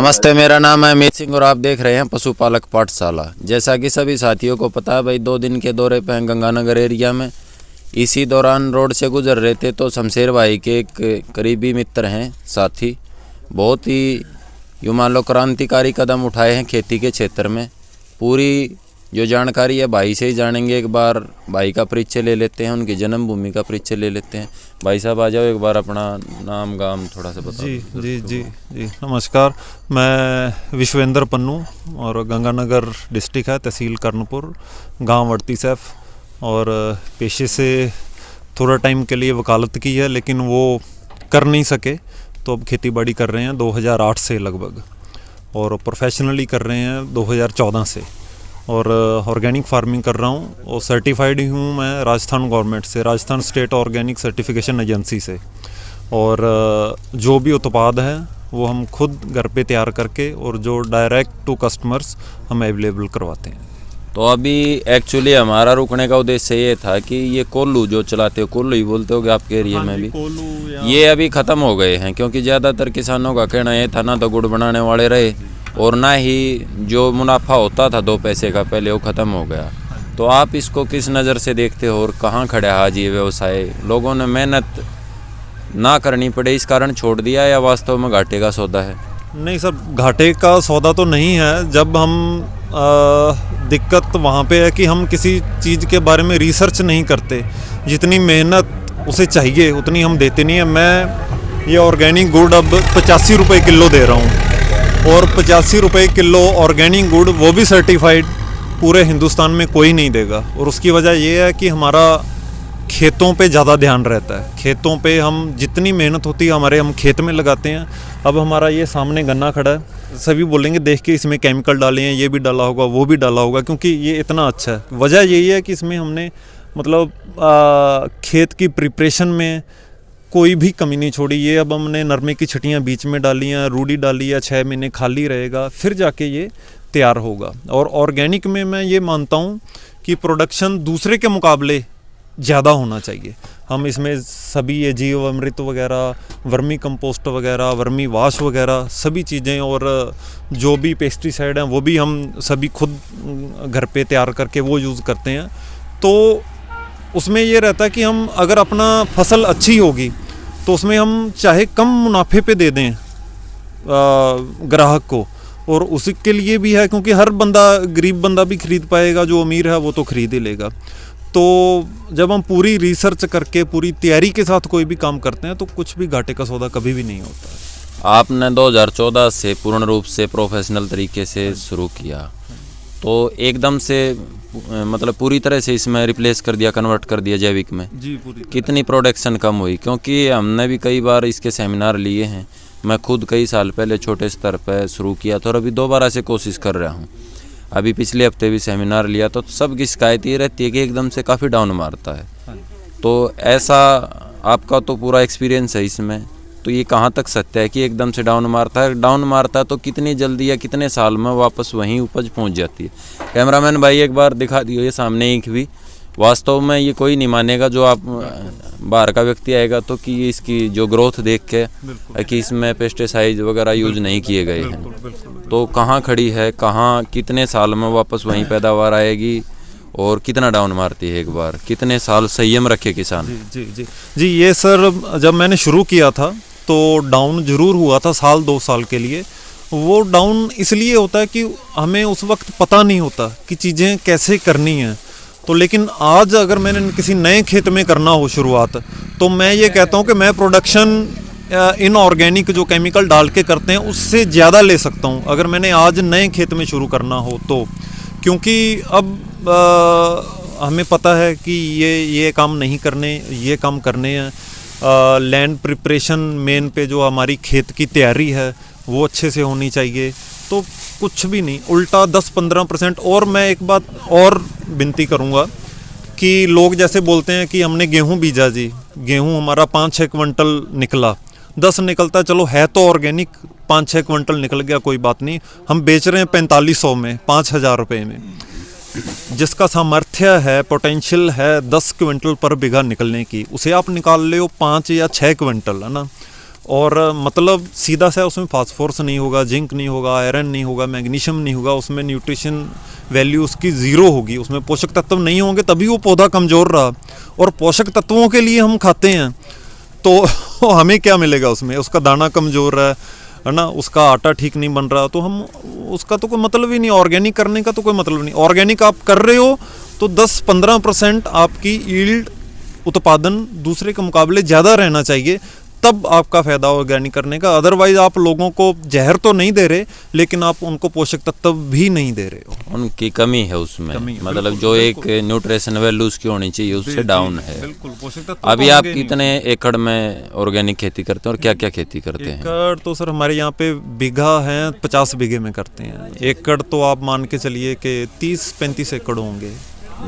नमस्ते, मेरा नाम है अमित सिंह और आप देख रहे हैं पशुपालक पाठशाला। जैसा कि सभी साथियों को पता है भाई, 2 दिन के दौरे पे हैं गंगानगर एरिया में। इसी दौरान रोड से गुजर रहे थे तो शमशेर भाई के एक करीबी मित्र हैं, साथी, बहुत ही यूँ मान लो क्रांतिकारी कदम उठाए हैं खेती के क्षेत्र में। पूरी जो जानकारी है भाई से ही जानेंगे। एक बार भाई का परिचय ले लेते हैं, उनकी जन्मभूमि का परिचय ले लेते हैं। भाई साहब आ जाओ, एक बार अपना नाम गाम थोड़ा सा बताओ। जी नमस्कार। मैं विश्वेंद्र पन्नू और गंगानगर डिस्ट्रिक्ट है, तहसील कर्णपुर, गांव वर्ती सैफ। और पेशे से थोड़ा टाइम के लिए वकालत की है, लेकिन वो कर नहीं सके तो अब खेती बाड़ी कर रहे हैं 2008 से लगभग, और प्रोफेशनली कर रहे हैं 2014 से। और ऑर्गेनिक फार्मिंग कर रहा हूँ और सर्टिफाइड हूँ मैं राजस्थान गवर्नमेंट से, Rajasthan state organic certification agency से। और जो भी उत्पाद है वो हम खुद घर पे तैयार करके और जो डायरेक्ट टू कस्टमर्स हम अवेलेबल करवाते हैं। तो अभी एक्चुअली हमारा रुकने का उद्देश्य ये था कि ये कोल्लू जो चलाते हो, कोल्लू ही बोलते होगे आपके एरिया में भी, ये अभी ख़त्म हो गए हैं। क्योंकि ज़्यादातर किसानों का कहना ये था, ना तो गुड़ बनाने वाले रहे और ना ही जो मुनाफा होता था 2 पैसे का पहले, वो ख़त्म हो गया। तो आप इसको किस नज़र से देखते हो और कहाँ खड़े आज ये व्यवसाय? लोगों ने मेहनत ना करनी पड़े इस कारण छोड़ दिया, या वास्तव में घाटे का सौदा है? नहीं सर, घाटे का सौदा तो नहीं है। जब हम दिक्कत वहाँ पे है कि हम किसी चीज़ के बारे में रिसर्च नहीं करते। जितनी मेहनत उसे चाहिए उतनी हम देते नहीं है। मैं ये ऑर्गेनिक गुड़ अब 85 रुपये किलो दे रहा हूँ, और 85 रुपये किलो ऑर्गेनिक गुड़, वो भी सर्टिफाइड, पूरे हिंदुस्तान में कोई नहीं देगा। और उसकी वजह ये है कि हमारा खेतों पे ज़्यादा ध्यान रहता है। खेतों पे हम जितनी मेहनत होती है हमारे, हम खेत में लगाते हैं। अब हमारा ये सामने गन्ना खड़ा है, सभी बोलेंगे देख के इसमें केमिकल डाले हैं, ये भी डाला होगा, वो भी डाला होगा, क्योंकि ये इतना अच्छा है। वजह यही है कि इसमें हमने मतलब खेत की प्रिपरेशन में कोई भी कमी नहीं छोड़ी। ये अब हमने नरमे की छटियाँ बीच में डाली हैं, रूढ़ी डाली है, 6 महीने खाली रहेगा, फिर जाके ये तैयार होगा। और ऑर्गेनिक में मैं ये मानता हूँ कि प्रोडक्शन दूसरे के मुकाबले ज़्यादा होना चाहिए। हम इसमें सभी ये जीव अमृत वगैरह, वर्मी कंपोस्ट वगैरह, वर्मी वाश वगैरह सभी चीज़ें, और जो भी पेस्टिसाइड हैं वो भी हम सभी खुद घर पे तैयार करके वो यूज़ करते हैं। तो उसमें ये रहता है कि हम अगर अपना फसल अच्छी होगी तो उसमें हम चाहे कम मुनाफे पे दे दें ग्राहक को, और उसी के लिए भी है, क्योंकि हर बंदा, गरीब बंदा भी खरीद पाएगा, जो अमीर है वो तो खरीद ही लेगा। तो जब हम पूरी रिसर्च करके पूरी तैयारी के साथ कोई भी काम करते हैं तो कुछ भी घाटे का सौदा कभी भी नहीं होता है। आपने 2014 से पूर्ण रूप से प्रोफेशनल तरीके से शुरू किया, तो एकदम से मतलब पूरी तरह से इसमें रिप्लेस कर दिया, कन्वर्ट कर दिया जैविक में? जी, पूरी। कितनी प्रोडक्शन कम हुई? क्योंकि हमने भी कई बार इसके सेमिनार लिए हैं। मैं खुद कई साल पहले छोटे स्तर पर शुरू किया था और अभी दोबारा से कोशिश कर रहा हूँ। अभी पिछले हफ्ते भी सेमिनार लिया, तो सबकी शिकायत ये रहती है कि एकदम से काफ़ी डाउन मारता है। तो ऐसा आपका तो पूरा एक्सपीरियंस है इसमें, तो ये कहाँ तक सत्य है कि एकदम से डाउन मारता है? डाउन मारता है तो कितनी जल्दी या कितने साल में वापस वहीं उपज पहुँच जाती है? कैमरामैन भाई एक बार दिखा दियो ये सामने ईंख भी। वास्तव में ये कोई नहीं मानेगा जो आप बाहर का व्यक्ति आएगा तो कि इसकी जो ग्रोथ देख के कि इसमें पेस्टिसाइड वगैरह यूज नहीं किए गए हैं। तो कहाँ खड़ी है, कहाँ कितने साल में वापस वहीं पैदावार आएगी, और कितना डाउन मारती है एक बार? कितने साल संयम रखे किसान? जी ये सर, जब मैंने शुरू किया था तो डाउन जरूर हुआ था, 1-2 साल के लिए। वो डाउन इसलिए होता है कि हमें उस वक्त पता नहीं होता कि चीज़ें कैसे करनी हैं। तो लेकिन आज अगर मैंने किसी नए खेत में करना हो शुरुआत, तो मैं ये कहता हूँ कि मैं प्रोडक्शन इन ऑर्गेनिक जो केमिकल डाल के करते हैं उससे ज़्यादा ले सकता हूँ अगर मैंने आज नए खेत में शुरू करना हो तो। क्योंकि अब हमें पता है कि ये काम नहीं करने, ये काम करने हैं। लैंड प्रिपरेशन मेन पे जो हमारी खेत की तैयारी है वो अच्छे से होनी चाहिए। तो कुछ भी नहीं, उल्टा 10-15%। और मैं एक बात और विनती करूँगा कि लोग जैसे बोलते हैं कि हमने गेहूँ बीजा जी, गेहूँ हमारा 5-6 क्विंटल निकला, 10 निकलता, चलो है तो ऑर्गेनिक, 5-6 क्विंटल निकल गया, कोई बात नहीं। हम बेच रहे हैं 4500 में, 5000 रुपये में। जिसका सामर्थ्य है, पोटेंशियल है 10 क्विंटल पर बीघा निकलने की, उसे आप निकाल ले 5 या 6 क्विंटल, है ना। और मतलब सीधा सा उसमें फास्फोरस नहीं होगा, जिंक नहीं होगा, आयरन नहीं होगा, मैग्नीशियम नहीं होगा, उसमें न्यूट्रिशन वैल्यू उसकी ज़ीरो होगी, उसमें पोषक तत्व नहीं होंगे, तभी वो पौधा कमज़ोर रहा। और पोषक तत्वों के लिए हम खाते हैं तो हमें क्या मिलेगा उसमें? उसका दाना कमज़ोर है ना, उसका आटा ठीक नहीं बन रहा, तो हम उसका तो कोई मतलब ही नहीं। ऑर्गेनिक करने का तो कोई मतलब नहीं। ऑर्गेनिक आप कर रहे हो तो 10-15% आपकी यील्ड उत्पादन दूसरे के मुकाबले ज़्यादा रहना चाहिए, तब आपका फ़ायदा ऑर्गेनिक करने का। अदरवाइज आप लोगों को जहर तो नहीं दे रहे, लेकिन आप उनको पोषक तत्व भी नहीं दे रहे हो। उनकी कमी है उसमें, मतलब जो एक न्यूट्रिशन वैल्यू उसकी होनी चाहिए उससे डाउन है। बिल्कुल, पोषक तत्व अभी आप कितने एकड़ में ऑर्गेनिक खेती करते हैं और क्या क्या खेती करते हैं? एकड़ तो सर हमारे यहाँ पे बीघा है, 50 बीघे में करते हैं। एकड़ तो आप मान के चलिए कि 30-35 एकड़ होंगे।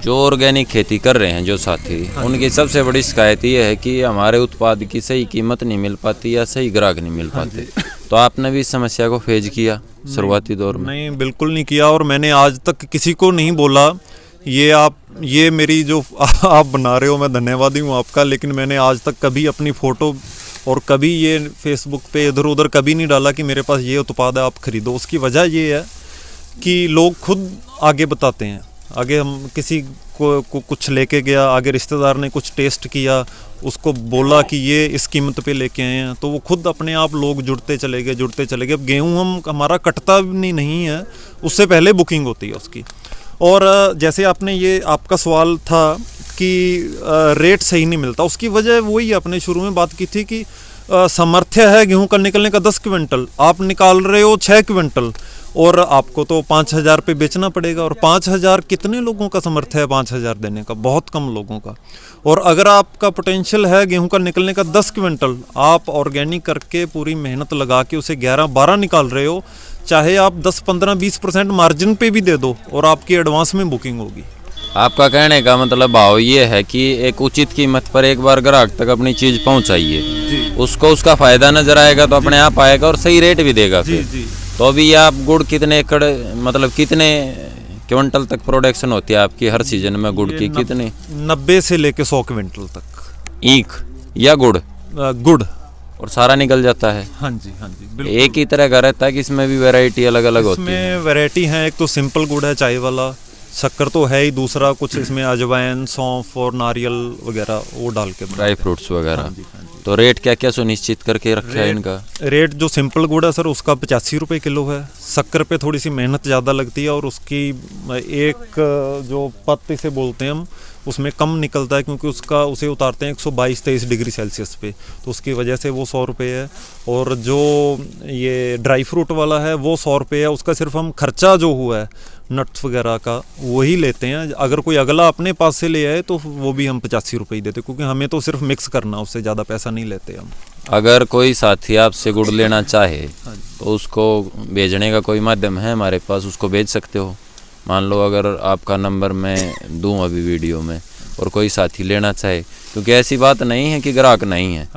जो ऑर्गेनिक खेती कर रहे हैं जो साथी, उनकी सबसे बड़ी शिकायत ये है कि हमारे उत्पाद की सही कीमत नहीं मिल पाती या सही ग्राहक नहीं मिल पाते। तो आपने भी इस समस्या को फेस किया शुरुआती दौर में? नहीं, बिल्कुल नहीं किया। और मैंने आज तक किसी को नहीं बोला ये मेरी जो आप बना रहे हो, मैं धन्यवादी हूँ आपका, लेकिन मैंने आज तक कभी अपनी फ़ोटो और कभी ये फेसबुक पे इधर उधर कभी नहीं डाला कि मेरे पास ये उत्पाद है, आप खरीदो। उसकी वजह ये है कि लोग खुद आगे बताते हैं। आगे हम किसी को कुछ लेके गया, आगे रिश्तेदार ने कुछ टेस्ट किया, उसको बोला कि ये इस कीमत पे लेके आए हैं, तो वो खुद अपने आप लोग जुड़ते चले गए। अब गेहूँ हमारा कटता नहीं है, उससे पहले बुकिंग होती है उसकी। और जैसे आपने ये आपका सवाल था कि रेट सही नहीं मिलता, उसकी वजह वही आपने शुरू में बात की थी कि सामर्थ्य है गेहूं का निकलने का 10 क्विंटल, आप निकाल रहे हो 6 क्विंटल, और आपको तो 5,000 पे बेचना पड़ेगा। और 5,000 कितने लोगों का सामर्थ्य है 5,000 देने का? बहुत कम लोगों का। और अगर आपका पोटेंशियल है गेहूं का निकलने का 10 क्विंटल, आप ऑर्गेनिक करके पूरी मेहनत लगा के उसे 11-12 निकाल रहे हो, चाहे आप 10-15-20% मार्जिन पे भी दे दो और आपकी एडवांस में बुकिंग होगी। आपका कहने का मतलब भाव ये है कि एक उचित कीमत पर एक बार ग्राहक तक अपनी चीज पहुंचाइए, उसको उसका फायदा नजर आएगा तो अपने आप आएगा और सही रेट भी देगा फिर। तो अभी आप गुड़ कितने एकड़, मतलब कितने क्विंटल तक प्रोडक्शन होती है आपकी हर सीजन में गुड़ की? कितने? 90 से लेके 100 क्विंटल तक। ईख या गुड़? गुड़। और सारा निकल जाता है? हाँ जी, बिल्कुल। एक ही तरह का रहता है कि इसमें भी वैरायटी अलग अलग होती है? इसमें वैरायटी है, एक तो सिंपल गुड़ है चाय वाला, शक्कर तो है ही, दूसरा कुछ इसमें अजवाइन, सौंफ और नारियल वगैरह वो डाल के, ड्राई फ्रूट्स वगैरह। तो रेट क्या क्या सुनिश्चित करके रखा है इनका? रेट जो सिंपल गुड़ है सर उसका 85 रुपये किलो है। शक्कर पे थोड़ी सी मेहनत ज़्यादा लगती है और उसकी एक जो पत्त इसे बोलते हैं हम, उसमें कम निकलता है क्योंकि उसे उतारते हैं 122-23 डिग्री सेल्सियस पे, तो उसकी वजह से वो 100 रुपये है। और जो ये ड्राई फ्रूट वाला है वो 100 रुपये है। उसका सिर्फ हम खर्चा जो हुआ है नट्स वगैरह का वही लेते हैं। अगर कोई अगला अपने पास से ले आए तो वो भी हम 85 रुपये ही देते, क्योंकि हमें तो सिर्फ मिक्स करना, उससे ज़्यादा पैसा नहीं लेते हम। अगर कोई साथी आपसे गुड़ लेना चाहे तो उसको भेजने का कोई माध्यम है हमारे पास, उसको भेज सकते हो? मान लो अगर आपका नंबर मैं दूं अभी वीडियो में और कोई साथी लेना चाहे, क्योंकि ऐसी बात नहीं है कि ग्राहक नहीं है,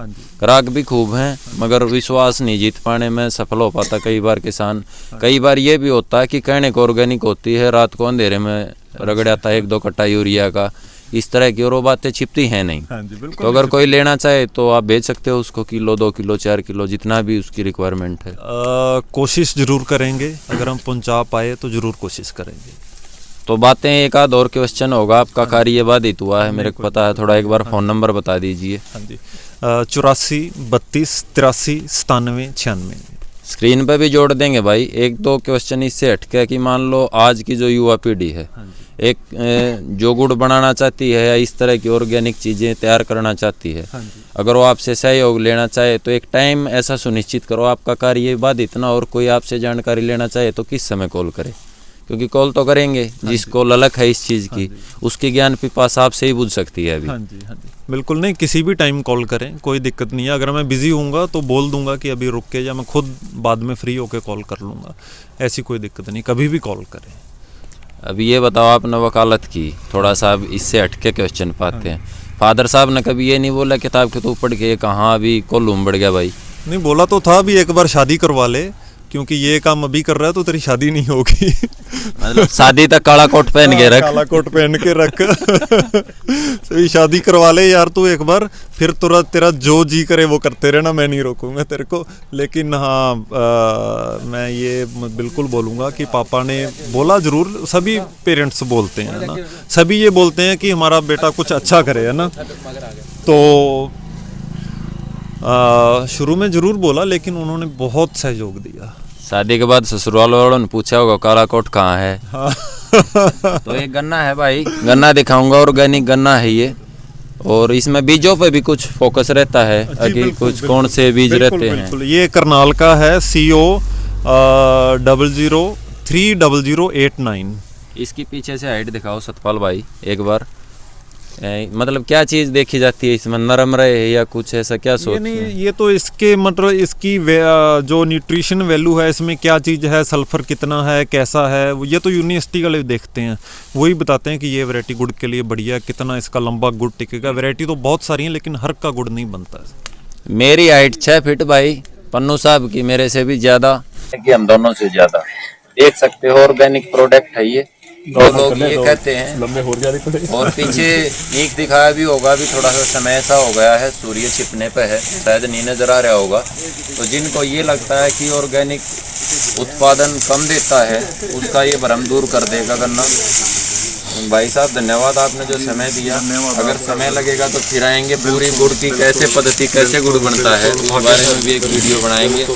ग्राहक भी खूब हैं, मगर विश्वास नहीं जीत पाने में सफल हो पाता कई बार किसान। कई बार ये भी होता है कि कहने को ऑर्गेनिक होती है, रात को अंधेरे में रगड़ आता है 1-2 कट्टा यूरिया का, इस तरह की, और वो बातें छिपती हैं नहीं। तो अगर कोई लेना चाहे तो आप भेज सकते हो उसको, किलो 2 किलो 4 किलो जितना भी उसकी रिक्वायरमेंट है। कोशिश जरूर करेंगे, अगर हम पहुंचा पाए तो जरूर कोशिश करेंगे। तो बातें एक आध और क्वेश्चन होगा, आपका कार्य ये बाधित हुआ है मेरे को पता है, थोड़ा एक बार फ़ोन नंबर बता दीजिए। हाँ जी, 84 32 83 97 96। स्क्रीन पे भी जोड़ देंगे भाई। 1-2 क्वेश्चन इससे हटके कि मान लो आज की जो युवा पीढ़ी है, एक जो गुड़ बनाना चाहती है या इस तरह की ऑर्गेनिक चीज़ें तैयार करना चाहती है, अगर वो आपसे सहयोग लेना चाहे तो एक टाइम ऐसा सुनिश्चित करो आपका कार्य ये बाधित ना, और कोई आपसे जानकारी लेना चाहे तो किस समय कॉल करे? क्योंकि कॉल तो करेंगे जिसको ललक है इस चीज़ की, उसकी ज्ञान पिपासा आपसे ही बुझ सकती है अभी। हाँ जी, बिल्कुल। नहीं, किसी भी टाइम कॉल करें, कोई दिक्कत नहीं है। अगर मैं बिजी हूँगा तो बोल दूंगा कि अभी रुक के, या मैं खुद बाद में फ्री होकर कॉल कर लूँगा, ऐसी कोई दिक्कत नहीं, कभी भी कॉल करें। अभी ये बताओ, आपने वकालत की, थोड़ा सा अब इससे हटके क्वेश्चन पाते हैं। फादर साहब ने कभी ये नहीं बोला किताब के तो पढ़ के कहाँ अभी कोल्लूम बढ़ गया भाई? नहीं, बोला तो था भी एक बार शादी करवा ले, क्योंकि ये काम अभी कर रहा है तो तेरी शादी नहीं होगी। मतलब शादी तक काला कोट पहन के रख। काला कोट पहन के रख। तो शादी करवा ले यार तू एक बार, फिर तुरंत तेरा जो जी करे वो करते रहना, मैं नहीं रोकूंगा तेरे को। लेकिन हाँ मैं ये बिल्कुल बोलूँगा कि पापा ने बोला ज़रूर, सभी पेरेंट्स बोलते हैं ना, सभी ये बोलते हैं कि हमारा बेटा कुछ अच्छा करे, है ना। तो शुरू में ज़रूर बोला, लेकिन उन्होंने बहुत सहयोग दिया। शादी के बाद ससुराल वालों ने पूछा होगा काला कोट कहाँ है। हाँ। तो ये गन्ना है भाई, गन्ना दिखाऊंगा, ऑर्गेनिक गन्ना है ये। और इसमें बीजों पे भी कुछ फोकस रहता है कि कुछ कौन से बीज रहते हैं। बिल्कुल, ये करनाल का है CO 003089। इसकी पीछे से हाइट दिखाओ सतपाल भाई एक बार। मतलब क्या चीज़ देखी जाती है इसमें, नरम रहे या कुछ ऐसा क्या सोचते हैं? ये तो इसके मतलब इसकी जो न्यूट्रिशन वैल्यू है, इसमें क्या चीज़ है, सल्फर कितना है, कैसा है, ये तो यूनिवर्सिटी वाले देखते हैं, वही बताते हैं कि ये वैरायटी गुड़ के लिए बढ़िया, कितना इसका लंबा गुड़ टिकेगा। वैरायटी तो बहुत सारी है लेकिन हर का गुड़ नहीं बनता है। मेरी हाइट 6 फीट भाई, पन्नू साहब की मेरे से भी ज़्यादा, कि हम दोनों से ज़्यादा। देख सकते हो ऑर्गेनिक प्रोडक्ट है ये, लोग ये कहते हैं। और पीछे ईख दिखाया भी होगा, अभी थोड़ा सा समय ऐसा हो गया है, सूर्य छिपने पे है, शायद नहीं नजर आ रहा होगा। तो जिनको ये लगता है कि ऑर्गेनिक उत्पादन कम देता है, उसका ये भ्रम दूर कर देगा गन्ना। भाई साहब धन्यवाद, आपने जो समय दिया। अगर समय लगेगा तो फिर आएंगे, पूरी गुड़ की कैसे पद्धति, कैसे गुड़ बनता है उस बारे में भी एक वीडियो बनाएंगे।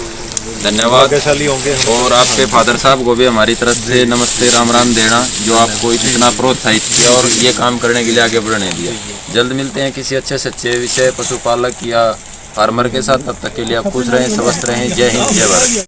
धन्यवाद। और आपके फादर साहब को भी हमारी तरफ से नमस्ते, राम राम देना, जो आपको इतना प्रोत्साहित किया और ये काम करने के लिए आगे बढ़ने दिया। जल्द मिलते हैं किसी अच्छे सच्चे विषय पशुपालक या फार्मर के साथ, तब तक के लिए आप खुश रहें, स्वस्थ रहें। जय हिंद, जय भारत।